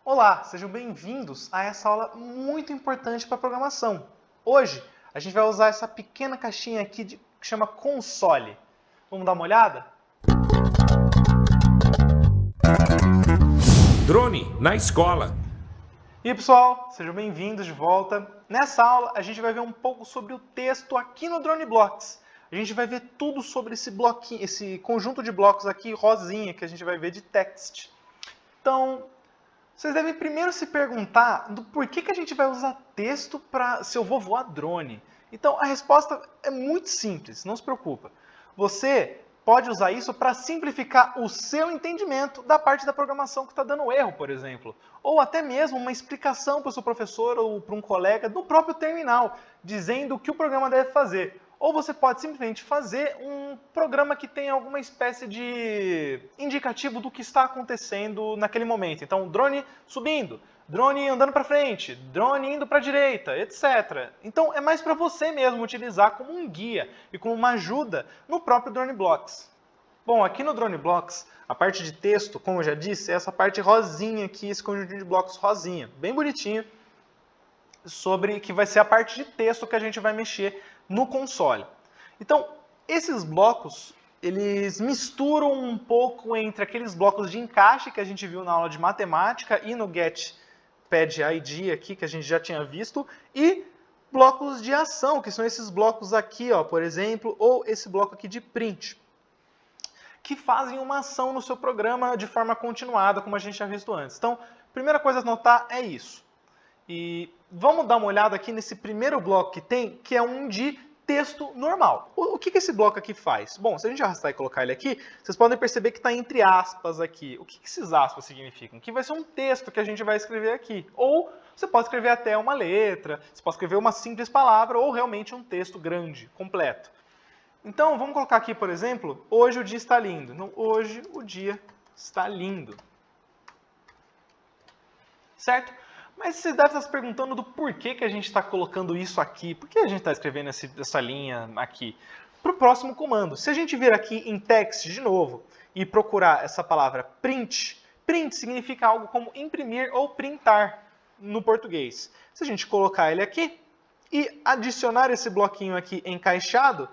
Olá, sejam bem-vindos a essa aula muito importante para programação. Hoje, a gente vai usar essa pequena caixinha aqui que chama console. Vamos dar uma olhada? Drone na escola. E aí, pessoal, sejam bem-vindos de volta. Nessa aula, a gente vai ver um pouco sobre o texto aqui no DroneBlocks. A gente vai ver tudo sobre esse bloquinho, esse conjunto de blocos aqui rosinha que a gente vai ver de text. Então, vocês devem primeiro se perguntar do porquê que a gente vai usar texto se eu vou voar drone. Então, a resposta é muito simples, não se preocupa. Você pode usar isso para simplificar o seu entendimento da parte da programação que está dando erro, por exemplo. Ou até mesmo uma explicação para o seu professor ou para um colega no próprio terminal, dizendo o que o programa deve fazer. Ou você pode simplesmente fazer um programa que tenha alguma espécie de indicativo do que está acontecendo naquele momento. Então, drone subindo, drone andando para frente, drone indo para a direita, etc. Então, é mais para você mesmo utilizar como um guia e como uma ajuda no próprio DroneBlocks. Bom, aqui no DroneBlocks, a parte de texto, como eu já disse, é essa parte rosinha aqui, esse conjunto de blocos rosinha, bem bonitinho, que vai ser a parte de texto que a gente vai mexer no console. Então, esses blocos, eles misturam um pouco entre aqueles blocos de encaixe que a gente viu na aula de matemática e no GetPadID aqui, que a gente já tinha visto, e blocos de ação, que são esses blocos aqui, ó, por exemplo, ou esse bloco aqui de print, que fazem uma ação no seu programa de forma continuada, como a gente já visto antes. Então, a primeira coisa a notar é isso. E vamos dar uma olhada aqui nesse primeiro bloco que tem, que é um de texto normal. O que esse bloco aqui faz? Bom, se a gente arrastar e colocar ele aqui, vocês podem perceber que está entre aspas aqui. O que esses aspas significam? Que vai ser um texto que a gente vai escrever aqui. Ou você pode escrever até uma letra, você pode escrever uma simples palavra, ou realmente um texto grande, completo. Então, vamos colocar aqui, por exemplo, hoje o dia está lindo. Então, hoje o dia está lindo. Certo? Mas você deve estar se perguntando do porquê que a gente está colocando isso aqui. Por que a gente está escrevendo essa linha aqui? Para o próximo comando. Se a gente vir aqui em text de novo e procurar essa palavra print, print significa algo como imprimir ou printar no português. Se a gente colocar ele aqui e adicionar esse bloquinho aqui encaixado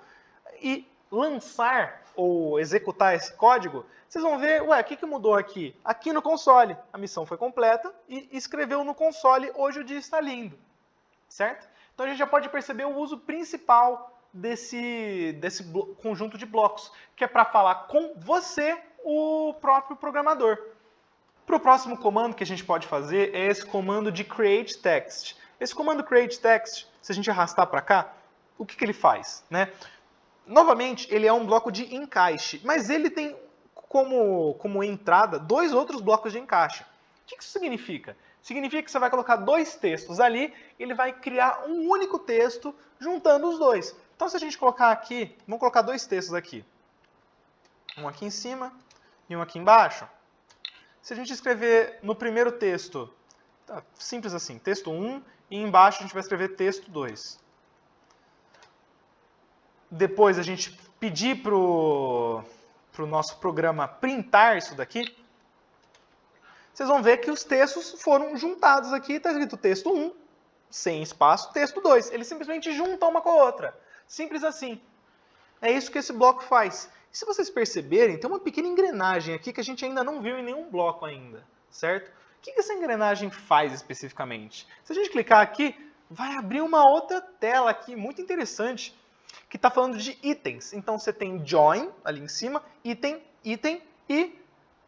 e lançar ou executar esse código, vocês vão ver, ué, o que mudou aqui? Aqui no console, a missão foi completa e escreveu no console, hoje o dia está lindo, certo? Então a gente já pode perceber o uso principal desse conjunto de blocos, que é para falar com você, o próprio programador. Para o próximo comando que a gente pode fazer é esse comando de create text. Esse comando create text, se a gente arrastar para cá, o que ele faz, né? Novamente, ele é um bloco de encaixe, mas ele tem como entrada dois outros blocos de encaixe. O que isso significa? Significa que você vai colocar dois textos ali, ele vai criar um único texto juntando os dois. Então, se a gente colocar aqui, vamos colocar dois textos aqui. Um aqui em cima e um aqui embaixo. Se a gente escrever no primeiro texto, tá, simples assim, texto 1, e embaixo a gente vai escrever texto 2. Depois a gente pedir para o nosso programa printar isso daqui, vocês vão ver que os textos foram juntados aqui, está escrito texto 1, sem espaço, texto 2. Eles simplesmente juntam uma com a outra. Simples assim. É isso que esse bloco faz. E se vocês perceberem, tem uma pequena engrenagem aqui que a gente ainda não viu em nenhum bloco ainda, certo? O que essa engrenagem faz especificamente? Se a gente clicar aqui, vai abrir uma outra tela aqui, muito interessante, que está falando de itens. Então você tem join ali em cima, item, item e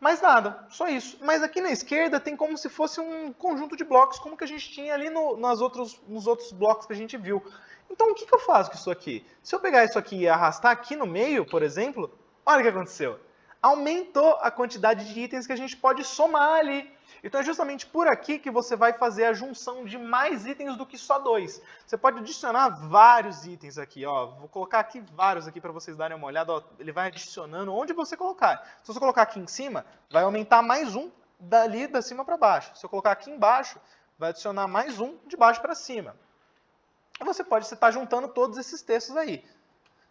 mais nada, só isso. Mas aqui na esquerda tem como se fosse um conjunto de blocos, como que a gente tinha ali nos outros blocos que a gente viu. Então o que eu faço com isso aqui? Se eu pegar isso aqui e arrastar aqui no meio, por exemplo, olha o que aconteceu. Aumentou a quantidade de itens que a gente pode somar ali. Então é justamente por aqui que você vai fazer a junção de mais itens do que só dois. Você pode adicionar vários itens aqui, ó. Vou colocar aqui vários aqui para vocês darem uma olhada. Ó. Ele vai adicionando onde você colocar. Se você colocar aqui em cima, vai aumentar mais um dali da cima para baixo. Se eu colocar aqui embaixo, vai adicionar mais um de baixo para cima. E você pode estar juntando todos esses textos aí.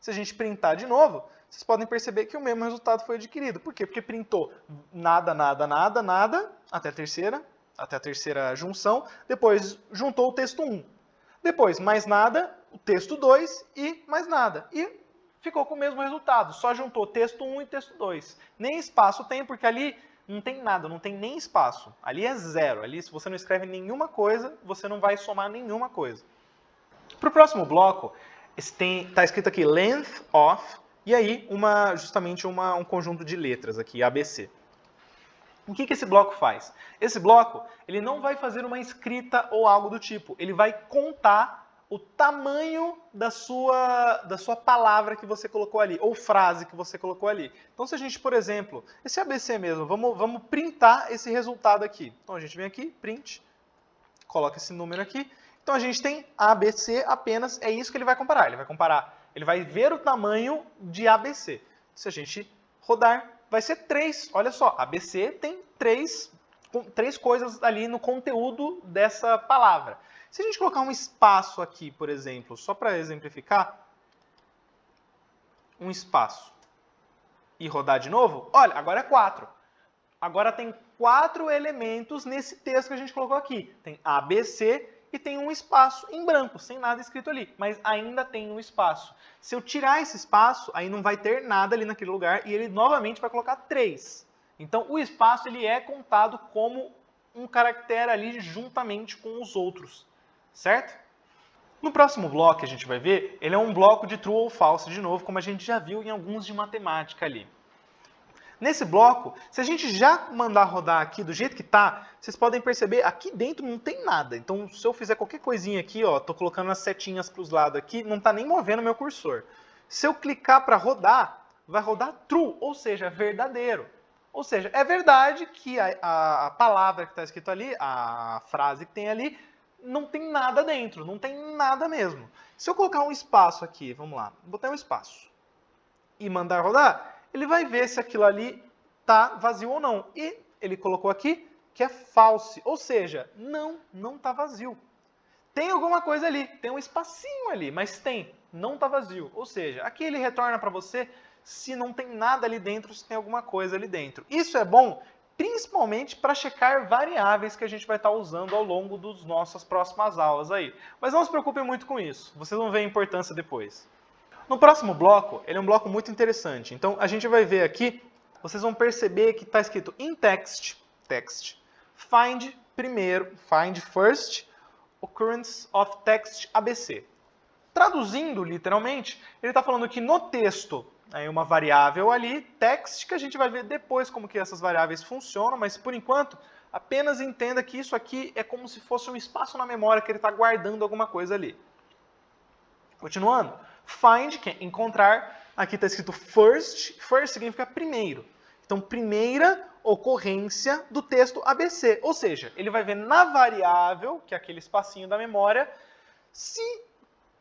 Se a gente printar de novo, vocês podem perceber que o mesmo resultado foi adquirido. Por quê? Porque printou nada, nada, nada, nada, até a terceira, até a terceira junção, depois juntou o texto 1. Depois, mais nada, o texto 2 e mais nada. E ficou com o mesmo resultado, só juntou texto 1 e texto 2. Nem espaço tem, porque ali não tem nada, não tem nem espaço. Ali é zero. Ali, se você não escreve nenhuma coisa, você não vai somar nenhuma coisa. Para o próximo bloco, está escrito aqui length of, e aí justamente um conjunto de letras aqui, ABC. O que esse bloco faz? Esse bloco ele não vai fazer uma escrita ou algo do tipo. Ele vai contar o tamanho da sua palavra que você colocou ali, ou frase que você colocou ali. Então, se a gente, por exemplo, esse ABC mesmo, vamos printar esse resultado aqui. Então, a gente vem aqui, print, coloca esse número aqui. Então, a gente tem ABC apenas, é isso que ele vai comparar. Ele vai ver o tamanho de ABC. Se a gente rodar, vai ser 3. Olha só, ABC tem três coisas ali no conteúdo dessa palavra. Se a gente colocar um espaço aqui, por exemplo, só para exemplificar, um espaço, e rodar de novo, olha, agora é 4. Agora tem 4 elementos nesse texto que a gente colocou aqui. Tem ABC e tem um espaço em branco, sem nada escrito ali, mas ainda tem um espaço. Se eu tirar esse espaço, aí não vai ter nada ali naquele lugar e ele novamente vai colocar 3. Então, o espaço ele é contado como um caractere ali juntamente com os outros, certo? No próximo bloco que a gente vai ver, ele é um bloco de true ou false de novo, como a gente já viu em alguns de matemática ali. Nesse bloco, se a gente já mandar rodar aqui do jeito que está, vocês podem perceber, aqui dentro não tem nada. Então, se eu fizer qualquer coisinha aqui, estou colocando as setinhas para os lados aqui, não está nem movendo o meu cursor. Se eu clicar para rodar, vai rodar true, ou seja, verdadeiro. Ou seja, é verdade que a palavra que está escrito ali, a frase que tem ali, não tem nada dentro, não tem nada mesmo. Se eu colocar um espaço aqui, vamos lá, botar um espaço e mandar rodar, ele vai ver se aquilo ali está vazio ou não. E ele colocou aqui que é false, ou seja, não está vazio. Tem alguma coisa ali, tem um espacinho ali, mas não está vazio. Ou seja, aqui ele retorna para você se não tem nada ali dentro, se tem alguma coisa ali dentro. Isso é bom principalmente para checar variáveis que a gente vai estar usando ao longo das nossas próximas aulas aí. Mas não se preocupem muito com isso, vocês vão ver a importância depois. No próximo bloco, ele é um bloco muito interessante. Então, a gente vai ver aqui, vocês vão perceber que está escrito in text, find first, occurrence of text ABC. Traduzindo, literalmente, ele está falando que no texto, é uma variável ali, text, que a gente vai ver depois como que essas variáveis funcionam, mas por enquanto, apenas entenda que isso aqui é como se fosse um espaço na memória que ele está guardando alguma coisa ali. Continuando. Find, que é encontrar, aqui está escrito first, first significa primeiro. Então, primeira ocorrência do texto ABC. Ou seja, ele vai ver na variável, que é aquele espacinho da memória,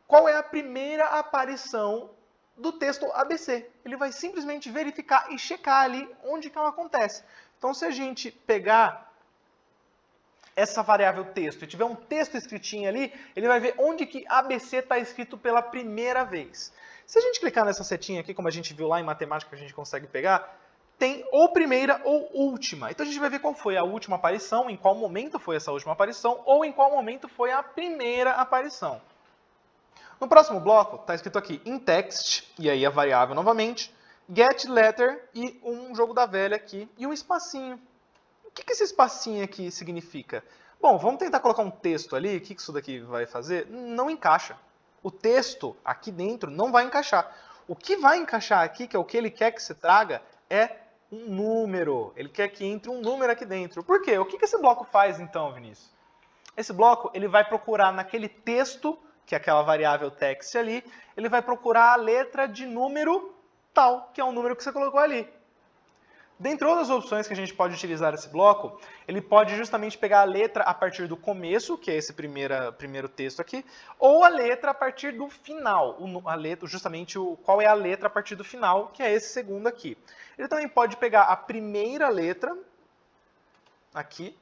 qual é a primeira aparição do texto ABC. Ele vai simplesmente verificar e checar ali onde que ela acontece. Então, se a gente pegar essa variável texto e tiver um texto escritinho ali, ele vai ver onde que ABC está escrito pela primeira vez. Se a gente clicar nessa setinha aqui, como a gente viu lá em matemática, a gente consegue pegar, tem ou primeira ou última. Então a gente vai ver qual foi a última aparição, em qual momento foi essa última aparição, ou em qual momento foi a primeira aparição. No próximo bloco, está escrito aqui in text, e aí a variável novamente, get letter e um jogo da velha aqui, e um espacinho. O que esse espacinho aqui significa? Bom, vamos tentar colocar um texto ali. O que isso daqui vai fazer? Não encaixa. O texto aqui dentro não vai encaixar. O que vai encaixar aqui, que é o que ele quer que você traga, é um número. Ele quer que entre um número aqui dentro. Por quê? O que esse bloco faz então, Vinícius? Esse bloco ele vai procurar naquele texto, que é aquela variável text ali, ele vai procurar a letra de número tal, que é o número que você colocou ali. Dentre outras opções que a gente pode utilizar esse bloco, ele pode justamente pegar a letra a partir do começo, que é esse primeiro texto aqui, ou a letra a partir do final, qual é a letra a partir do final, que é esse segundo aqui. Ele também pode pegar a primeira letra, aqui,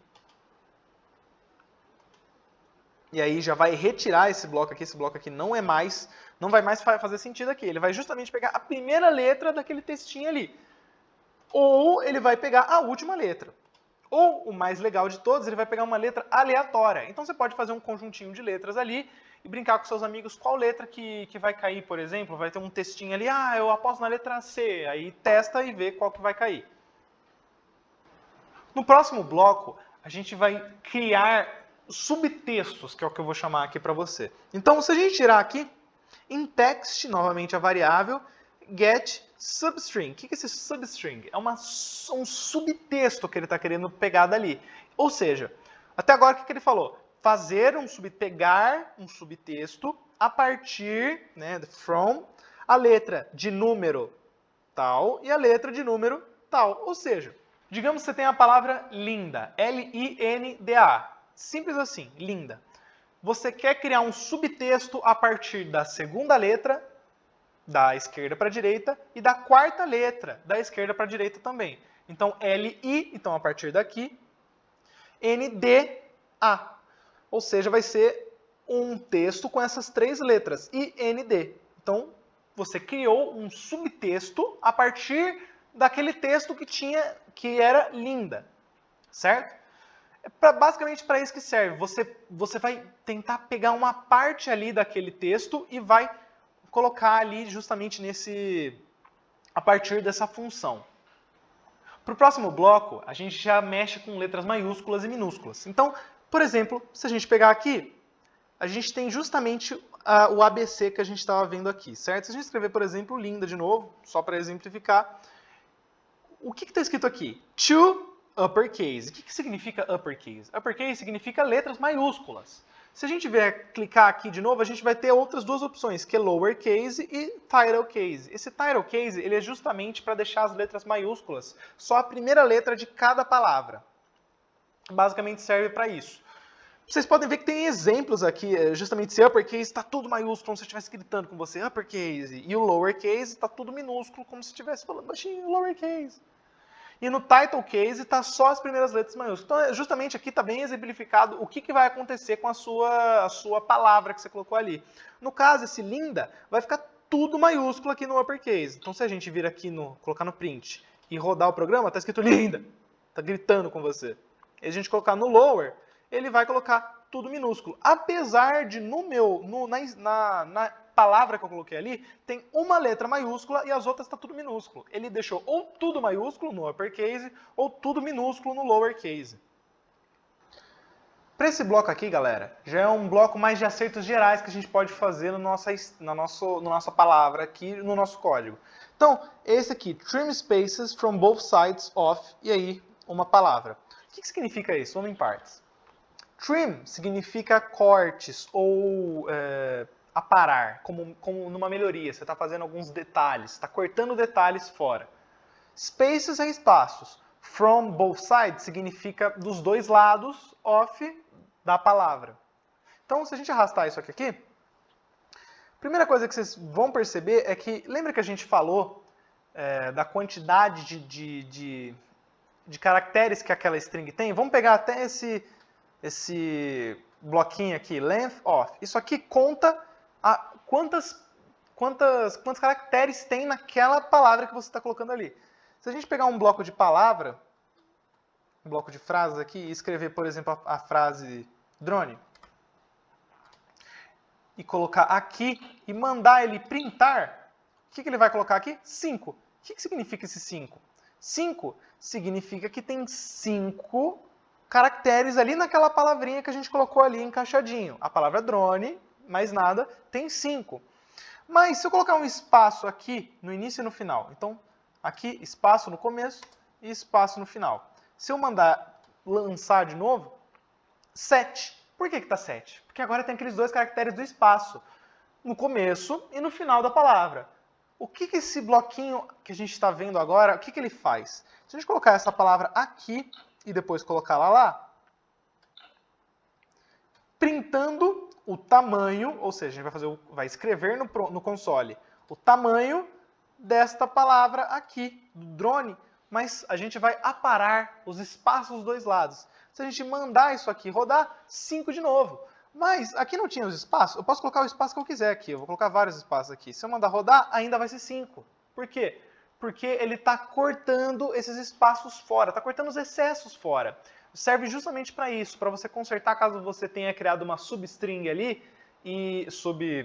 e aí já vai retirar esse bloco aqui não vai mais fazer sentido aqui. Ele vai justamente pegar a primeira letra daquele textinho ali. Ou ele vai pegar a última letra. Ou, o mais legal de todos, ele vai pegar uma letra aleatória. Então você pode fazer um conjuntinho de letras ali e brincar com seus amigos qual letra que vai cair, por exemplo. Vai ter um textinho ali, eu aposto na letra C. Aí testa e vê qual que vai cair. No próximo bloco, a gente vai criar subtextos, que é o que eu vou chamar aqui para você. Então, se a gente tirar aqui, em text, novamente a variável, get substring. O que é esse substring? É um subtexto que ele está querendo pegar dali. Ou seja, até agora o que ele falou? Pegar um subtexto a partir, from, a letra de número tal e a letra de número tal. Ou seja, digamos que você tem a palavra linda, L-I-N-D-A. Simples assim, linda. Você quer criar um subtexto a partir da segunda letra, da esquerda para a direita, e da quarta letra, da esquerda para a direita também. Então, L-I, então a partir daqui, N-D-A. Ou seja, vai ser um texto com essas três letras, I-N-D. Então, você criou um subtexto a partir daquele texto que era linda, certo? Basicamente para isso que serve. Você vai tentar pegar uma parte ali daquele texto e vai colocar ali justamente a partir dessa função. Para o próximo bloco, a gente já mexe com letras maiúsculas e minúsculas. Então, por exemplo, se a gente pegar aqui, a gente tem justamente o ABC que a gente estava vendo aqui, certo? Se a gente escrever, por exemplo, linda de novo, só para exemplificar, o que está escrito aqui? To uppercase. O que significa uppercase? Uppercase significa letras maiúsculas. Se a gente vier clicar aqui de novo, a gente vai ter outras duas opções, que é lowercase e title case. Esse title case ele é justamente para deixar as letras maiúsculas, só a primeira letra de cada palavra. Basicamente serve para isso. Vocês podem ver que tem exemplos aqui, justamente esse uppercase está tudo maiúsculo, como se estivesse gritando com você, uppercase. E o lowercase está tudo minúsculo, como se estivesse falando baixinho, lowercase. E no title case está só as primeiras letras maiúsculas. Então, justamente aqui está bem exemplificado o que vai acontecer com a sua palavra que você colocou ali. No caso, esse linda vai ficar tudo maiúsculo aqui no uppercase. Então, se a gente vir aqui, colocar no print e rodar o programa, está escrito linda. Está gritando com você. E a gente colocar no lower, ele vai colocar tudo minúsculo. Apesar de na palavra que eu coloquei ali, tem uma letra maiúscula e as outras está tudo minúsculo. Ele deixou ou tudo maiúsculo no uppercase ou tudo minúsculo no lowercase. Para esse bloco aqui, galera, já é um bloco mais de acertos gerais que a gente pode fazer na nossa palavra aqui, no nosso código. Então, esse aqui, trim spaces from both sides of, e aí, uma palavra. O que significa isso? Vamos em partes. Trim significa cortes ou aparar, como numa melhoria. Você está fazendo alguns detalhes, está cortando detalhes fora. Spaces é espaços. From both sides significa dos dois lados of da palavra. Então, se a gente arrastar isso aqui, a primeira coisa que vocês vão perceber é que, lembra que a gente falou da quantidade de caracteres que aquela string tem? Vamos pegar até esse bloquinho aqui, length of. Isso aqui conta quantos caracteres tem naquela palavra que você está colocando ali. Se a gente pegar um bloco de palavra, um bloco de frases aqui, e escrever, por exemplo, a frase drone, e colocar aqui, e mandar ele printar, o que ele vai colocar aqui? 5. O que significa esse 5? 5 significa que tem 5 caracteres ali naquela palavrinha que a gente colocou ali encaixadinho. A palavra drone, mais nada, tem 5. Mas se eu colocar um espaço aqui no início e no final, então aqui espaço no começo e espaço no final. Se eu mandar lançar de novo, 7. Por que está 7? Porque agora tem aqueles dois caracteres do espaço, no começo e no final da palavra. O que esse bloquinho que a gente está vendo agora, o que ele faz? Se a gente colocar essa palavra aqui e depois colocar lá, printando o tamanho, ou seja, a gente vai escrever no console o tamanho desta palavra aqui, do drone, mas a gente vai aparar os espaços dos dois lados. Se a gente mandar isso aqui rodar, 5 de novo. Mas aqui não tinha os espaços, eu posso colocar o espaço que eu quiser aqui, eu vou colocar vários espaços aqui. Se eu mandar rodar, ainda vai ser 5. Por quê? porque ele está cortando esses espaços fora, está cortando os excessos fora. Serve justamente para isso, para você consertar caso você tenha criado uma substring ali, e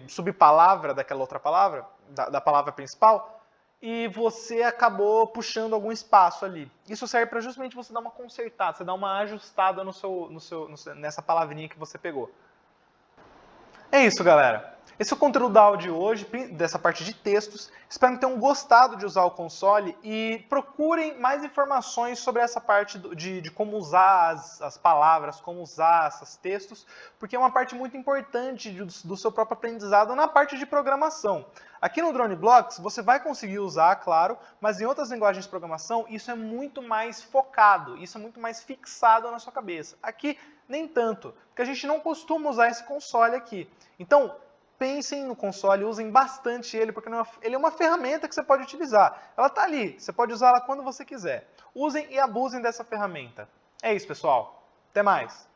subpalavra daquela outra palavra, da palavra principal, e você acabou puxando algum espaço ali. Isso serve para justamente você dar uma consertada, você dar uma ajustada nessa palavrinha que você pegou. É isso, galera. Esse é o conteúdo da aula de hoje, dessa parte de textos. Espero que tenham gostado de usar o console e procurem mais informações sobre essa parte de como usar as palavras, como usar esses textos, porque é uma parte muito importante do seu próprio aprendizado na parte de programação. Aqui no DroneBlocks você vai conseguir usar, claro, mas em outras linguagens de programação isso é muito mais focado, isso é muito mais fixado na sua cabeça. Aqui nem tanto, porque a gente não costuma usar esse console aqui. Então, pensem no console, usem bastante ele, porque ele é uma ferramenta que você pode utilizar. Ela está ali, você pode usá-la quando você quiser. Usem e abusem dessa ferramenta. É isso, pessoal. Até mais!